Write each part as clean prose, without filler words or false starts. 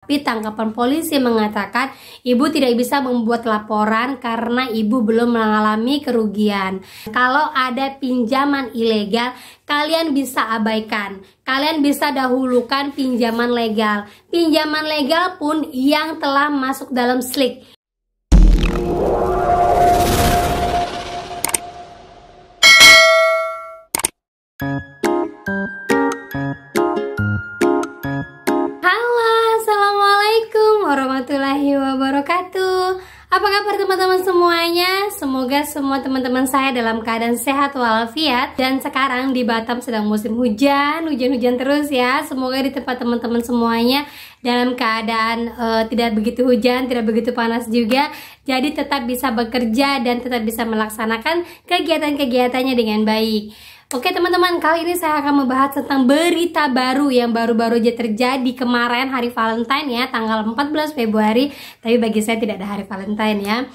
Tapi tanggapan polisi mengatakan ibu tidak bisa membuat laporan karena ibu belum mengalami kerugian. Kalau ada pinjaman ilegal, kalian bisa abaikan. Kalian bisa dahulukan pinjaman legal. Pinjaman legal pun yang telah masuk dalam SLIK. Warahmatullahi wabarakatuh. Apa kabar teman-teman semuanya? Semoga semua teman-teman saya dalam keadaan sehat walafiat. Dan sekarang di Batam sedang musim hujan terus ya. Semoga di tempat teman-teman semuanya dalam keadaan tidak begitu hujan, tidak begitu panas juga. Jadi tetap bisa bekerja dan tetap bisa melaksanakan kegiatan-kegiatannya dengan baik. Oke teman-teman, kali ini saya akan membahas tentang berita baru yang baru-baru aja terjadi kemarin hari Valentine ya, tanggal 14 Februari. Tapi bagi saya tidak ada hari Valentine ya.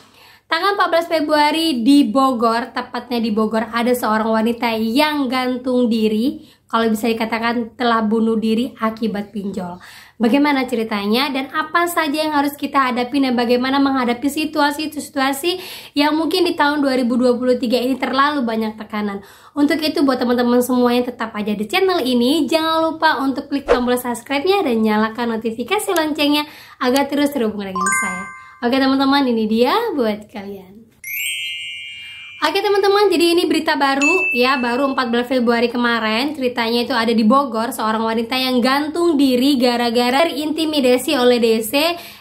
Tanggal 14 Februari di Bogor, tepatnya di Bogor, ada seorang wanita yang gantung diri. Kalau bisa dikatakan telah bunuh diri akibat pinjol. Bagaimana ceritanya dan apa saja yang harus kita hadapi dan bagaimana menghadapi situasi-situasi yang mungkin di tahun 2023 ini terlalu banyak tekanan. Untuk itu buat teman-teman semuanya tetap aja di channel ini. Jangan lupa untuk klik tombol subscribe-nya dan nyalakan notifikasi loncengnya agar terus terhubung dengan saya. Oke teman-teman, ini dia buat kalian. Oke teman-teman, jadi ini berita baru ya, baru 14 Februari kemarin. Ceritanya itu ada di Bogor, seorang wanita yang gantung diri gara-gara terintimidasi oleh DC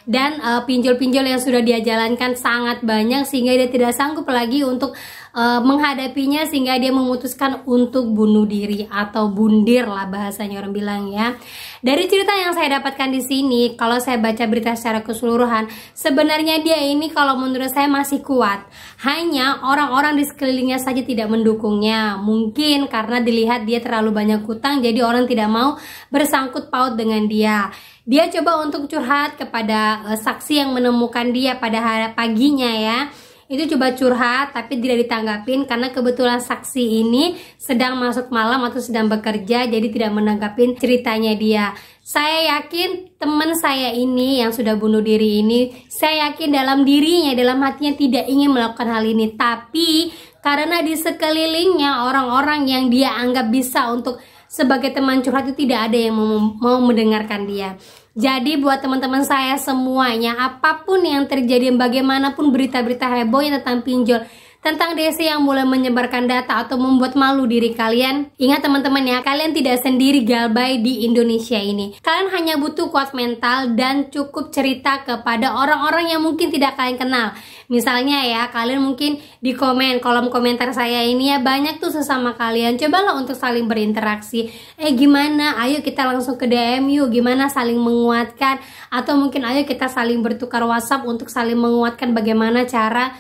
dan pinjol-pinjol yang sudah dia jalankan sangat banyak sehingga dia tidak sanggup lagi untuk menghadapinya, sehingga dia memutuskan untuk bunuh diri atau bundir lah bahasanya orang bilang ya. Dari cerita yang saya dapatkan di sini, kalau saya baca berita secara keseluruhan, sebenarnya dia ini kalau menurut saya masih kuat. Hanya orang-orang di sekelilingnya saja tidak mendukungnya. Mungkin karena dilihat dia terlalu banyak hutang, jadi orang tidak mau bersangkut paut dengan dia. Dia coba untuk curhat kepada saksi yang menemukan dia pada hari paginya ya. Itu coba curhat tapi tidak ditanggapin karena kebetulan saksi ini sedang masuk malam atau sedang bekerja, jadi tidak menanggapin ceritanya dia. Saya yakin teman saya ini yang sudah bunuh diri ini, saya yakin dalam dirinya, dalam hatinya tidak ingin melakukan hal ini, tapi karena di sekelilingnya orang-orang yang dia anggap bisa untuk sebagai teman curhat itu tidak ada yang mau mendengarkan dia. Jadi buat teman-teman saya semuanya, apapun yang terjadi, bagaimanapun berita-berita heboh yang tentang pinjol, tentang DC yang mulai menyebarkan data atau membuat malu diri kalian, ingat teman-teman ya, kalian tidak sendiri galbay di Indonesia ini. Kalian hanya butuh kuat mental dan cukup cerita kepada orang-orang yang mungkin tidak kalian kenal. Misalnya ya, kalian mungkin di kolom komentar saya ini ya, banyak tuh sesama kalian. Cobalah untuk saling berinteraksi. Gimana? Ayo kita langsung ke DM yuk. Gimana saling menguatkan? Atau mungkin ayo kita saling bertukar WhatsApp untuk saling menguatkan bagaimana cara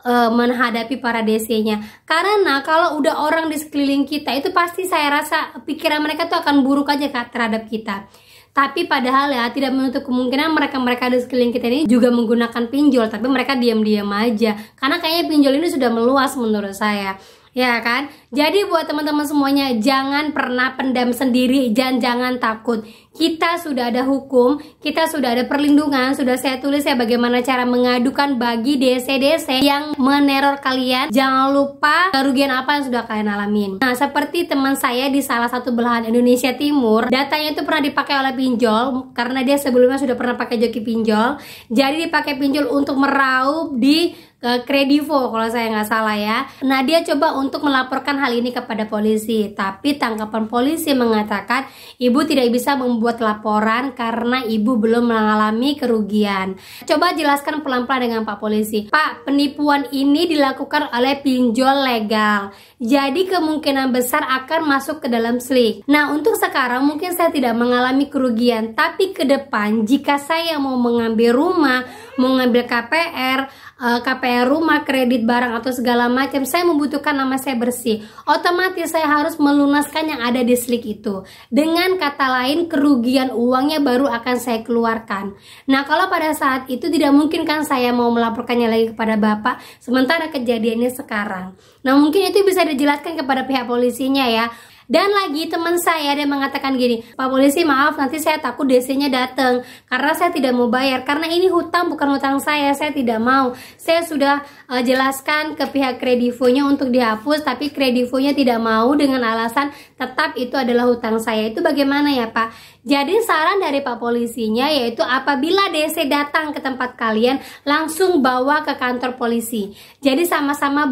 menghadapi para DC-nya. Karena kalau udah orang di sekeliling kita itu pasti saya rasa pikiran mereka tuh akan buruk aja terhadap kita. Tapi padahal ya tidak menutup kemungkinan mereka-mereka di sekeliling kita ini juga menggunakan pinjol, tapi mereka diam-diam aja. Karena kayaknya pinjol ini sudah meluas menurut saya. Ya kan? Jadi buat teman-teman semuanya, jangan pernah pendam sendiri dan jangan takut. Kita sudah ada hukum, kita sudah ada perlindungan, sudah saya tulis ya bagaimana cara mengadukan bagi DC-DC yang meneror kalian. Jangan lupa kerugian apa yang sudah kalian alamin. Nah, seperti teman saya di salah satu belahan Indonesia Timur, datanya itu pernah dipakai oleh pinjol karena dia sebelumnya sudah pernah pakai joki pinjol. Jadi dipakai pinjol untuk meraup di Kredivo kalau saya nggak salah ya. Nah, dia coba untuk melaporkan hal ini kepada polisi, tapi tanggapan polisi mengatakan ibu tidak bisa membuat laporan karena ibu belum mengalami kerugian. Coba jelaskan pelan-pelan dengan Pak Polisi. Pak, penipuan ini dilakukan oleh pinjol legal, jadi kemungkinan besar akan masuk ke dalam SLIK. Nah, untuk sekarang mungkin saya tidak mengalami kerugian, tapi ke depan jika saya mau mengambil rumah, mau mengambil KPR rumah, kredit barang atau segala macam, saya membutuhkan nama saya bersih. Otomatis saya harus melunaskan yang ada di SLIK itu. Dengan kata lain, kerugian uangnya baru akan saya keluarkan. Nah, kalau pada saat itu tidak mungkin kan saya mau melaporkannya lagi kepada Bapak, sementara kejadiannya sekarang. Nah, mungkin itu bisa dijelaskan kepada pihak polisinya ya. Dan lagi teman saya dia mengatakan gini, Pak Polisi maaf nanti saya takut DC-nya datang karena saya tidak mau bayar, karena ini hutang bukan hutang saya tidak mau. Saya sudah jelaskan ke pihak kredivonya untuk dihapus, tapi kredivonya tidak mau dengan alasan tetap itu adalah hutang saya. Itu bagaimana ya Pak? Jadi saran dari Pak Polisinya yaitu apabila DC datang ke tempat kalian langsung bawa ke kantor polisi. Jadi sama-sama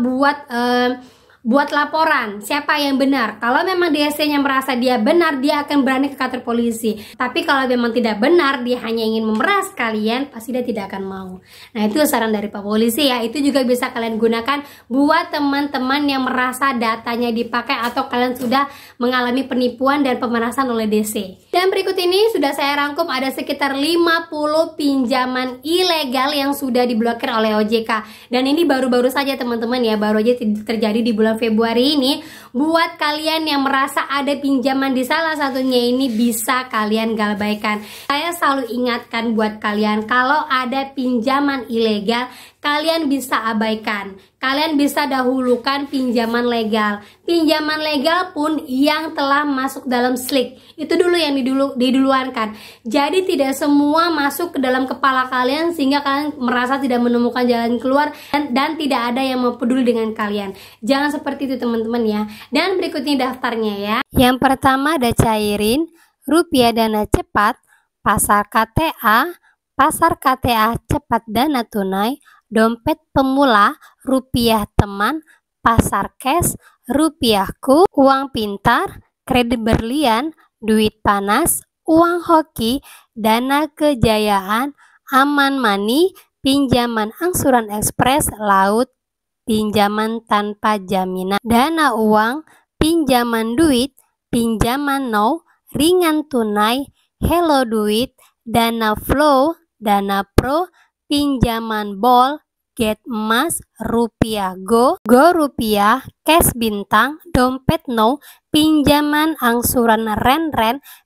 buat laporan siapa yang benar. Kalau memang DC-nya merasa dia benar, dia akan berani ke kantor polisi. Tapi kalau memang tidak benar, dia hanya ingin memeras kalian, pasti dia tidak akan mau. Nah itu saran dari Pak Polisi ya. Itu juga bisa kalian gunakan buat teman-teman yang merasa datanya dipakai atau kalian sudah mengalami penipuan dan pemerasan oleh DC. Dan berikut ini sudah saya rangkum ada sekitar 50 pinjaman ilegal yang sudah diblokir oleh OJK. Dan ini baru-baru saja teman-teman ya, baru aja terjadi di bulan Februari ini. Buat kalian yang merasa ada pinjaman di salah satunya ini, bisa kalian galbaikan. Saya selalu ingatkan buat kalian, kalau ada pinjaman ilegal kalian bisa abaikan. Kalian bisa dahulukan pinjaman legal. Pinjaman legal pun yang telah masuk dalam slick, itu dulu yang diduluankan. Jadi tidak semua masuk ke dalam kepala kalian sehingga kalian merasa tidak menemukan jalan keluar dan tidak ada yang mau peduli dengan kalian. Jangan seperti itu teman-teman ya. Dan berikutnya daftarnya ya. Yang pertama ada cairin, rupiah dana cepat, pasar KTA cepat dana tunai, dompet pemula, rupiah teman, pasar cash, rupiahku, uang pintar, kredit berlian, duit panas, uang hoki, dana kejayaan, aman money, pinjaman angsuran ekspres, laut, pinjaman tanpa jaminan, dana uang, pinjaman duit, pinjaman now, ringan tunai, hello duit, dana flow, dana pro, pinjaman bol, get emas, rupiah go rupiah, cash bintang, dompet no, pinjaman angsuran ren,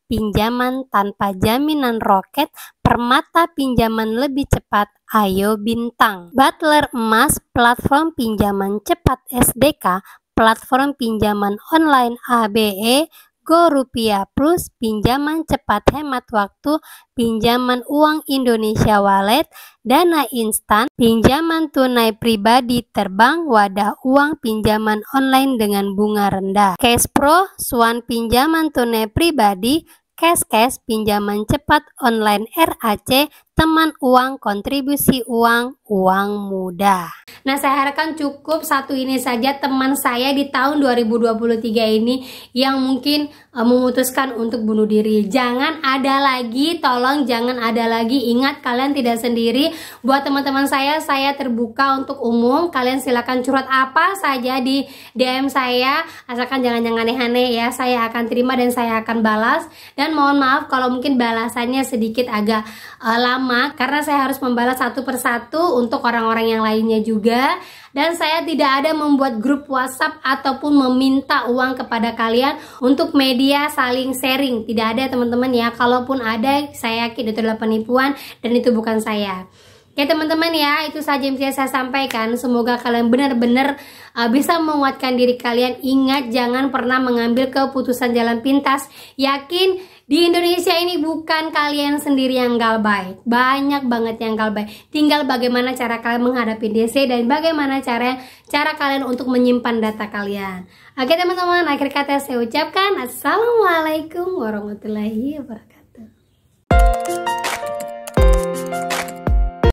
pinjaman tanpa jaminan roket, permata pinjaman lebih cepat, ayo bintang, butler emas, platform pinjaman cepat SDK, platform pinjaman online ABE, Go Rupiah Plus, pinjaman cepat hemat waktu, pinjaman uang Indonesia Wallet, dana instan, pinjaman tunai pribadi terbang, wadah uang pinjaman online dengan bunga rendah, Cash Pro, Swan pinjaman tunai pribadi, Cash pinjaman cepat online RAC, teman uang, kontribusi uang, uang mudah. Nah saya harapkan cukup satu ini saja teman saya di tahun 2023 ini yang mungkin memutuskan untuk bunuh diri. Jangan ada lagi, tolong jangan ada lagi. Ingat kalian tidak sendiri. Buat teman-teman saya terbuka untuk umum. Kalian silakan curhat apa saja di DM saya, asalkan jangan aneh-aneh ya. Saya akan terima dan saya akan balas. Dan mohon maaf kalau mungkin balasannya sedikit agak lama karena saya harus membalas satu persatu untuk orang-orang yang lainnya juga. Dan saya tidak ada membuat grup WhatsApp ataupun meminta uang kepada kalian untuk media saling sharing. Tidak ada teman-teman ya. Kalaupun ada, saya yakin itu adalah penipuan dan itu bukan saya. Oke teman-teman ya, itu saja yang bisa saya sampaikan. Semoga kalian benar-benar bisa menguatkan diri kalian. Ingat, jangan pernah mengambil keputusan jalan pintas. Yakin di Indonesia ini bukan kalian sendiri yang galbay. Banyak banget yang galbay. Tinggal bagaimana cara kalian menghadapi DC dan bagaimana cara kalian untuk menyimpan data kalian. Oke teman-teman, akhir kata saya ucapkan Assalamualaikum warahmatullahi wabarakatuh.